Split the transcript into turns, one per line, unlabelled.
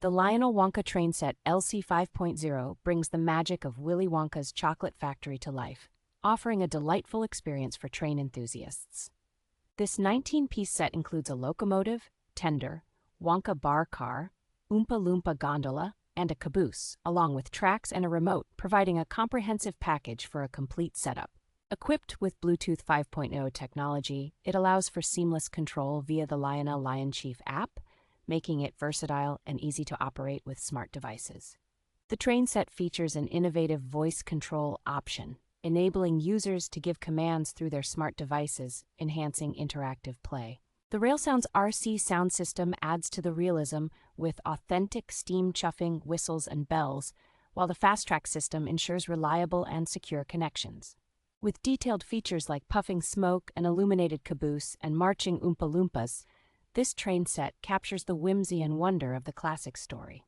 The Lionel Wonka train set LC5.0 brings the magic of Willy Wonka's chocolate factory to life, offering a delightful experience for train enthusiasts. This 19-piece set includes a locomotive, tender, Wonka Bar car, Oompa Loompa gondola, and a caboose, along with tracks and a remote, providing a comprehensive package for a complete setup. Equipped with Bluetooth 5.0 technology, it allows for seamless control via the Lionel LionChief App, making it versatile and easy to operate with smart devices. The train set features an innovative voice control option, enabling users to give commands through their smart devices, enhancing interactive play. The RailSounds RC Sound System adds to the realism with authentic steam chuffing, whistles, and bells, while the FasTrack system ensures reliable and secure connections. With detailed features like puffing smoke, an illuminated caboose, and marching Oompa Loompas, this train set captures the whimsy and wonder of the classic story.